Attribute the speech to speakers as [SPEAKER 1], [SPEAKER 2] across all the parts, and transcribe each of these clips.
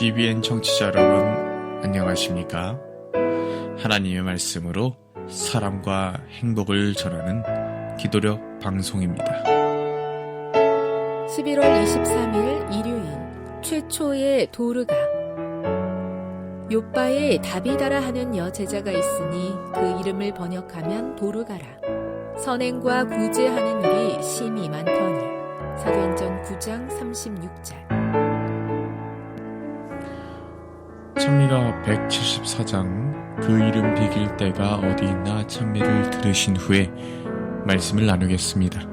[SPEAKER 1] TVN 청취자 여러분, 안녕하십니까? 하나님의 말씀으로 사랑과 행복을 전하는 기도력 방송입니다.
[SPEAKER 2] 11월 23일 일요일 최초의 도르가. 욥바에 다비다라 하는 여제자가 있으니 그 이름을 번역하면 도르가라. 선행과 구제하는 일이 심히 많더니. 사도행전 9장 36절.
[SPEAKER 1] 찬미가 174장 그 이름 비길 때가 어디 있나 찬미를 들으신 후에 말씀을 나누겠습니다.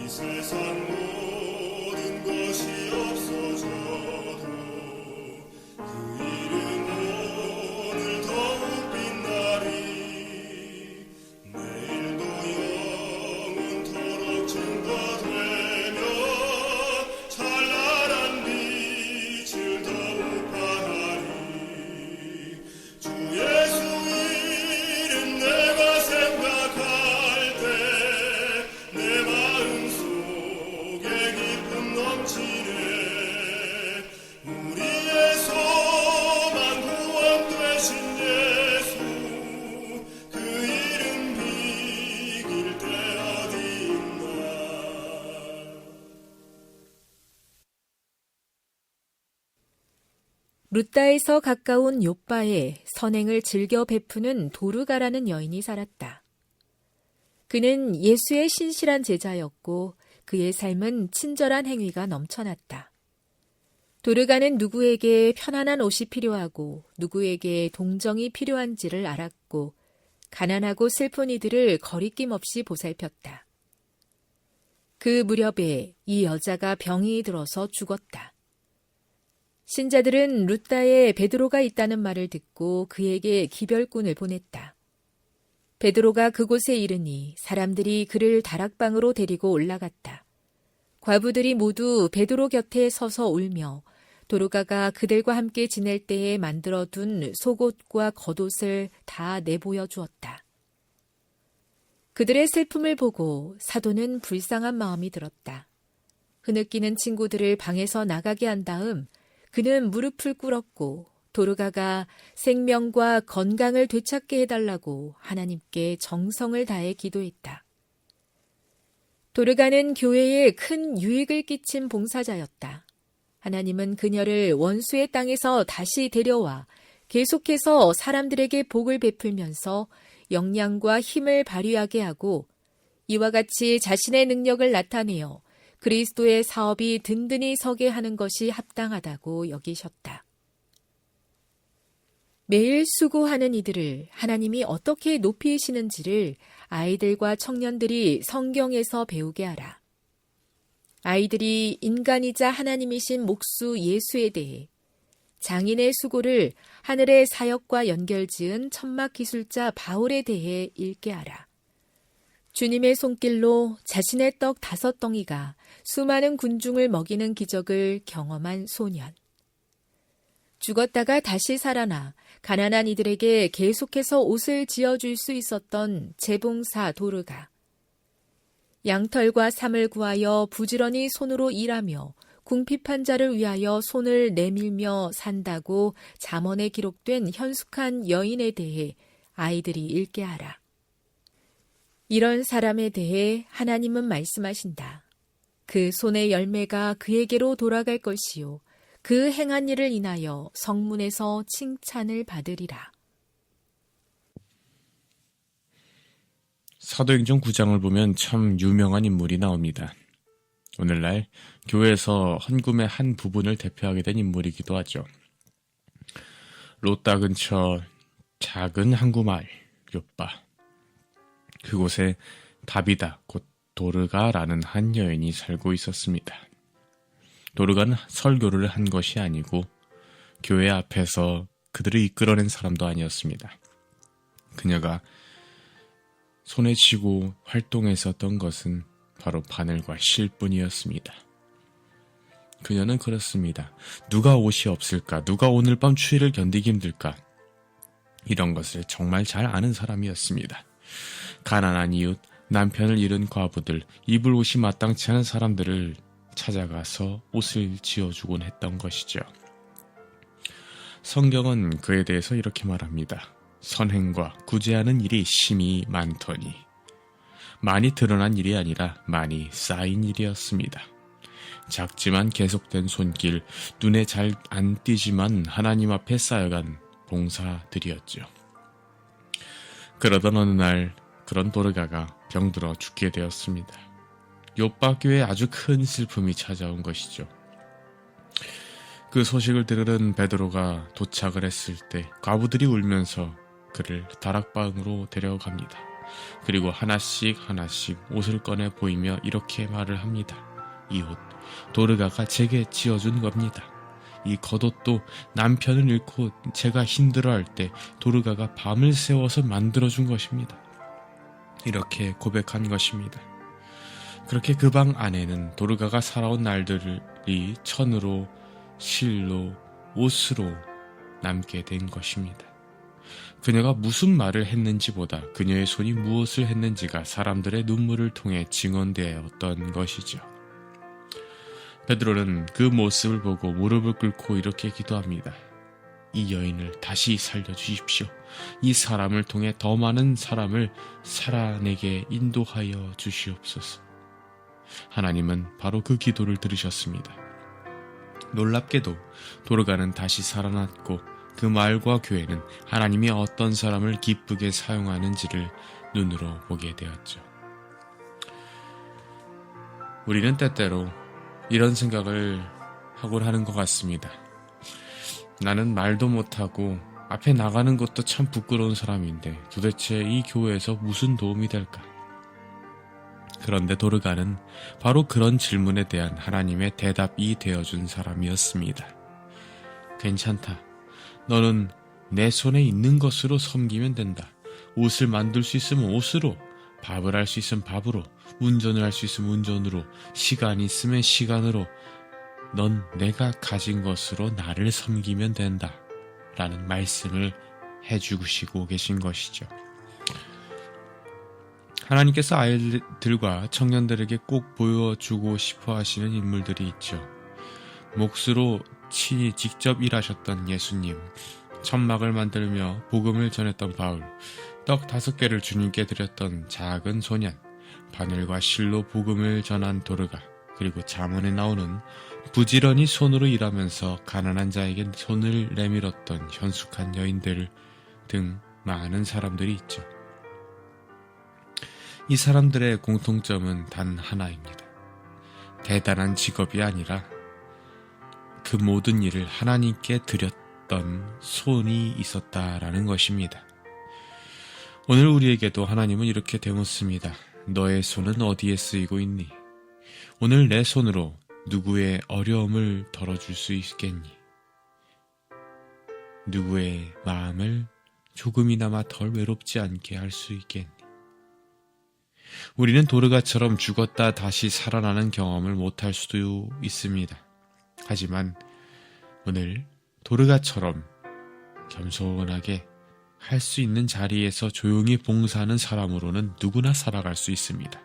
[SPEAKER 3] 세상 모든 것이 없어져도 그 이름 오늘 더욱 빛나리. 내일도 영원토록 증거되며 찬란한 빛을 더욱 발하리. 주 예수 이름 내가 생각할 때 내 마음 넘치네. 우리의 소망 구원 되신 예수 그 이름 비길 때 어디 있나.
[SPEAKER 2] 루따에서 가까운 욥바에 선행을 즐겨 베푸는 도르가라는 여인이 살았다. 그는 예수의 신실한 제자였고 그의 삶은 친절한 행위가 넘쳐났다. 도르가는 누구에게 편안한 옷이 필요하고 누구에게 동정이 필요한지를 알았고 가난하고 슬픈 이들을 거리낌 없이 보살폈다. 그 무렵에 이 여자가 병이 들어서 죽었다. 신자들은 루따에 베드로가 있다는 말을 듣고 그에게 기별꾼을 보냈다. 베드로가 그곳에 이르니 사람들이 그를 다락방으로 데리고 올라갔다. 과부들이 모두 베드로 곁에 서서 울며 도르가가 그들과 함께 지낼 때에 만들어둔 속옷과 겉옷을 다 내보여 주었다. 그들의 슬픔을 보고 사도는 불쌍한 마음이 들었다. 흐느끼는 친구들을 방에서 나가게 한 다음 그는 무릎을 꿇었고 도르가가 생명과 건강을 되찾게 해달라고 하나님께 정성을 다해 기도했다. 도르가는 교회에 큰 유익을 끼친 봉사자였다. 하나님은 그녀를 원수의 땅에서 다시 데려와 계속해서 사람들에게 복을 베풀면서 역량과 힘을 발휘하게 하고 이와 같이 자신의 능력을 나타내어 그리스도의 사업이 든든히 서게 하는 것이 합당하다고 여기셨다. 매일 수고하는 이들을 하나님이 어떻게 높이시는지를 아이들과 청년들이 성경에서 배우게 하라. 아이들이 인간이자 하나님이신 목수 예수에 대해, 장인의 수고를 하늘의 사역과 연결지은 천막 기술자 바울에 대해 읽게 하라. 주님의 손길로 자신의 떡 5덩이가 수많은 군중을 먹이는 기적을 경험한 소년. 죽었다가 다시 살아나 가난한 이들에게 계속해서 옷을 지어줄 수 있었던 재봉사 도르가. 양털과 삼을 구하여 부지런히 손으로 일하며 궁핍한 자를 위하여 손을 내밀며 산다고 잠언에 기록된 현숙한 여인에 대해 아이들이 읽게 하라. 이런 사람에 대해 하나님은 말씀하신다. 그 손의 열매가 그에게로 돌아갈 것이요 그 행한 일을 인하여 성문에서 칭찬을 받으리라.
[SPEAKER 1] 사도행전 9장을 보면 참 유명한 인물이 나옵니다. 오늘날 교회에서 헌금의 한 부분을 대표하게 된 인물이기도 하죠. 로따 근처 작은 항구 마을 요빠, 그곳에 다비다 곧 도르가라는 한 여인이 살고 있었습니다. 도르가는 설교를 한 것이 아니고 교회 앞에서 그들을 이끌어낸 사람도 아니었습니다. 그녀가 손에 쥐고 활동했었던 것은 바로 바늘과 실뿐이었습니다. 그녀는 그렇습니다. 누가 옷이 없을까? 누가 오늘 밤 추위를 견디기 힘들까? 이런 것을 정말 잘 아는 사람이었습니다. 가난한 이웃, 남편을 잃은 과부들, 입을 옷이 마땅치 않은 사람들을 찾아가서 옷을 지어주곤 했던 것이죠. 성경은 그에 대해서 이렇게 말합니다. 선행과 구제하는 일이 심히 많더니, 많이 드러난 일이 아니라 많이 쌓인 일이었습니다. 작지만 계속된 손길, 눈에 잘 안 띄지만 하나님 앞에 쌓여간 봉사들이었죠. 그러던 어느 날 그런 도르가가 병들어 죽게 되었습니다. 요빠교에 아주 큰 슬픔이 찾아온 것이죠. 그 소식을 들은 베드로가 도착을 했을 때 과부들이 울면서 그를 다락방으로 데려갑니다. 그리고 하나씩 옷을 꺼내 보이며 이렇게 말을 합니다. 이 옷 도르가가 제게 지어준 겁니다. 이 겉옷도 남편을 잃고 제가 힘들어할 때 도르가가 밤을 새워서 만들어준 것입니다. 이렇게 고백한 것입니다. 그렇게 그 방 안에는 도르가가 살아온 날들이 천으로, 실로, 옷으로 남게 된 것입니다. 그녀가 무슨 말을 했는지보다 그녀의 손이 무엇을 했는지가 사람들의 눈물을 통해 증언되었던 것이죠. 베드로는 그 모습을 보고 무릎을 꿇고 이렇게 기도합니다. 이 여인을 다시 살려주십시오. 이 사람을 통해 더 많은 사람을 살아내게 인도하여 주시옵소서. 하나님은 바로 그 기도를 들으셨습니다. 놀랍게도 도르가는 다시 살아났고 그 마을과 교회는 하나님이 어떤 사람을 기쁘게 사용하는지를 눈으로 보게 되었죠. 우리는 때때로 이런 생각을 하곤 하는 것 같습니다. 나는 말도 못하고 앞에 나가는 것도 참 부끄러운 사람인데 도대체 이 교회에서 무슨 도움이 될까? 그런데 도르가는 바로 그런 질문에 대한 하나님의 대답이 되어준 사람이었습니다. 괜찮다. 너는 내 손에 있는 것으로 섬기면 된다. 옷을 만들 수 있으면 옷으로, 밥을 할 수 있으면 밥으로, 운전을 할 수 있으면 운전으로, 시간이 있으면 시간으로, 넌 내가 가진 것으로 나를 섬기면 된다. 라는 말씀을 해주시고 계신 것이죠. 하나님께서 아이들과 청년들에게 꼭 보여주고 싶어 하시는 인물들이 있죠. 몫으로 친히 직접 일하셨던 예수님, 천막을 만들며 복음을 전했던 바울, 떡 5개를 주님께 드렸던 작은 소년, 바늘과 실로 복음을 전한 도르가, 그리고 잠언에 나오는 부지런히 손으로 일하면서 가난한 자에게 손을 내밀었던 현숙한 여인들 등 많은 사람들이 있죠. 이 사람들의 공통점은 단 하나입니다. 대단한 직업이 아니라 그 모든 일을 하나님께 드렸던 어떤 손이 있었다라는 것입니다. 오늘 우리에게도 하나님은 이렇게 되묻습니다. 너의 손은 어디에 쓰이고 있니? 오늘 내 손으로 누구의 어려움을 덜어줄 수 있겠니? 누구의 마음을 조금이나마 덜 외롭지 않게 할 수 있겠니? 우리는 도르가처럼 죽었다 다시 살아나는 경험을 못할 수도 있습니다. 하지만 오늘 도르가처럼 겸손하게 할 수 있는 자리에서 조용히 봉사하는 사람으로는 누구나 살아갈 수 있습니다.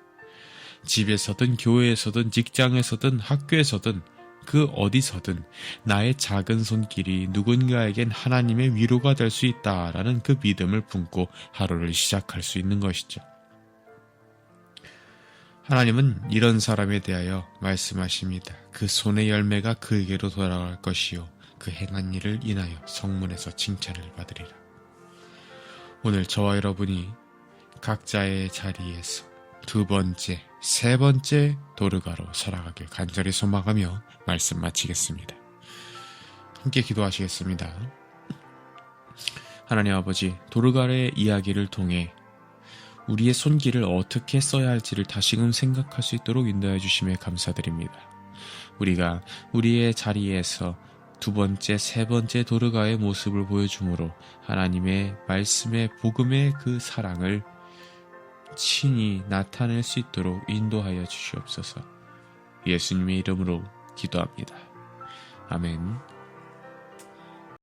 [SPEAKER 1] 집에서든 교회에서든 직장에서든 학교에서든 그 어디서든 나의 작은 손길이 누군가에겐 하나님의 위로가 될 수 있다라는 그 믿음을 품고 하루를 시작할 수 있는 것이죠. 하나님은 이런 사람에 대하여 말씀하십니다. 그 손의 열매가 그에게로 돌아갈 것이요 그 행한 일을 인하여 성문에서 칭찬을 받으리라. 오늘 저와 여러분이 각자의 자리에서 두 번째, 세 번째 도르가로 살아가길 간절히 소망하며 말씀 마치겠습니다. 함께 기도하시겠습니다. 하나님 아버지, 도르가의 이야기를 통해 우리의 손길을 어떻게 써야 할지를 다시금 생각할 수 있도록 인도해 주심에 감사드립니다. 우리가 우리의 자리에서 두 번째, 세 번째 도르가의 모습을 보여줌으로 하나님의 말씀의 복음의 그 사랑을 친히 나타낼 수 있도록 인도하여 주시옵소서. 예수님의 이름으로 기도합니다. 아멘.